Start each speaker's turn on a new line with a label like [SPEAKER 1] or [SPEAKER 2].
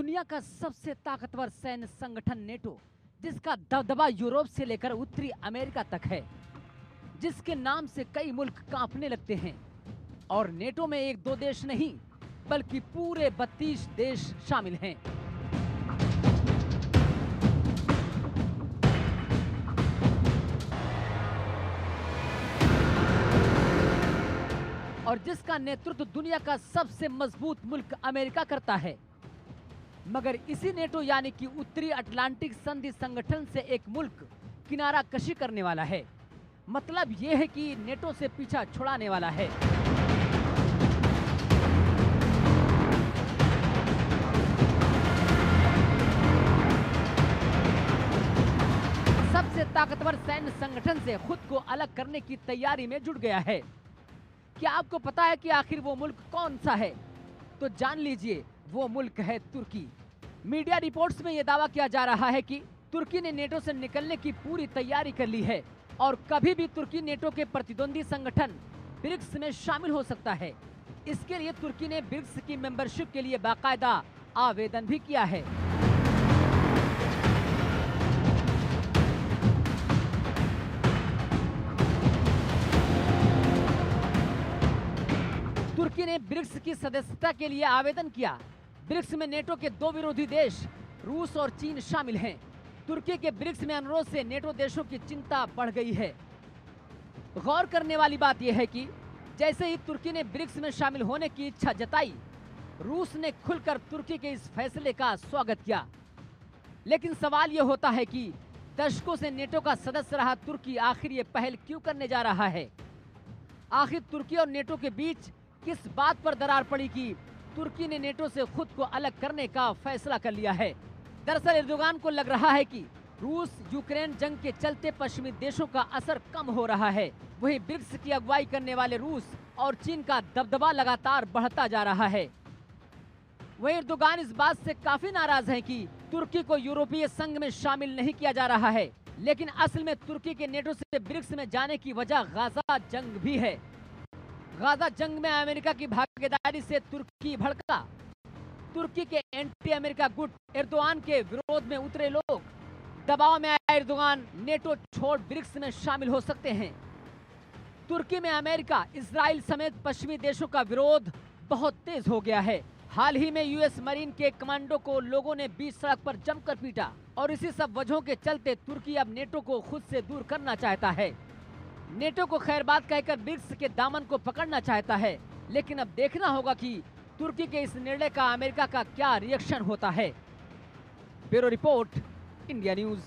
[SPEAKER 1] दुनिया का सबसे ताकतवर सैन्य संगठन नेटो, जिसका दबदबा यूरोप से लेकर उत्तरी अमेरिका तक है, जिसके नाम से कई मुल्क कांपने लगते हैं। और नेटो में एक दो देश नहीं, बल्कि पूरे 32 देश शामिल हैं। और जिसका नेतृत्व दुनिया का सबसे मजबूत मुल्क अमेरिका करता है। मगर इसी नेटो यानी कि उत्तरी अटलांटिक संधि संगठन से एक मुल्क किनारा कशी करने वाला है। मतलब यह है कि नेटो से पीछा छुड़ाने वाला है। सबसे ताकतवर सैन्य संगठन से खुद को अलग करने की तैयारी में जुट गया है। क्या आपको पता है कि आखिर वो मुल्क कौन सा है? तो जान लीजिए, वो मुल्क है तुर्की। मीडिया रिपोर्ट्स में यह दावा किया जा रहा है कि तुर्की ने नेटो से निकलने की पूरी तैयारी कर ली है और कभी भी तुर्की नेटो के प्रतिद्वंदी संगठन ब्रिक्स में शामिल हो सकता है। इसके लिए तुर्की ने ब्रिक्स की मेंबरशिप के लिए बाकायदा आवेदन भी किया है। तुर्की ने ब्रिक्स की सदस्यता के लिए आवेदन किया। ब्रिक्स में नेटो के दो विरोधी देश रूस और चीन शामिल हैं। तुर्की के ब्रिक्स में अनुरोध से नेटो देशों की चिंता बढ़ गई है। गौर करने वाली बात यह है कि जैसे ही तुर्की ने ब्रिक्स में शामिल होने की इच्छा जताई, रूस ने खुलकर तुर्की के इस फैसले का स्वागत किया। लेकिन सवाल यह होता है कि दशकों से नेटो का सदस्य रहा तुर्की आखिर ये पहल क्यों करने जा रहा है? आखिर तुर्की और नेटो के बीच किस बात पर दरार पड़ी कि तुर्की ने नेटो से खुद को अलग करने का फैसला कर लिया है? दरअसल एर्दोगान को लग रहा है कि रूस यूक्रेन जंग के चलते पश्चिमी देशों का असर कम हो रहा है। वहीं ब्रिक्स की अगुवाई करने वाले रूस और चीन का दबदबा लगातार बढ़ता जा रहा है। वहीं एर्दोगान इस बात से काफी नाराज हैं कि तुर्की को यूरोपीय संघ में शामिल नहीं किया जा रहा है। लेकिन असल में तुर्की के नेटो से ब्रिक्स में जाने की वजह गाजा जंग भी है। गाजा जंग में अमेरिका की भागीदारी से तुर्की भड़का। तुर्की के एंटी अमेरिका गुट एर्दोगान के विरोध में उतरे लोग। दबाव में आए एर्दोगान नेटो छोड़ ब्रिक्स में शामिल हो सकते हैं। तुर्की में अमेरिका, इजराइल समेत पश्चिमी देशों का विरोध बहुत तेज हो गया है। हाल ही में यूएस मरीन के कमांडो को लोगों ने बीच सड़क पर जमकर पीटा और इसी सब वजहों के चलते तुर्की अब नेटो को खुद से दूर करना चाहता है। नेटो को खैरबाद कहकर ब्रिक्स के दामन को पकड़ना चाहता है। लेकिन अब देखना होगा कि तुर्की के इस निर्णय का अमेरिका का क्या रिएक्शन होता है। Bureau report, India news.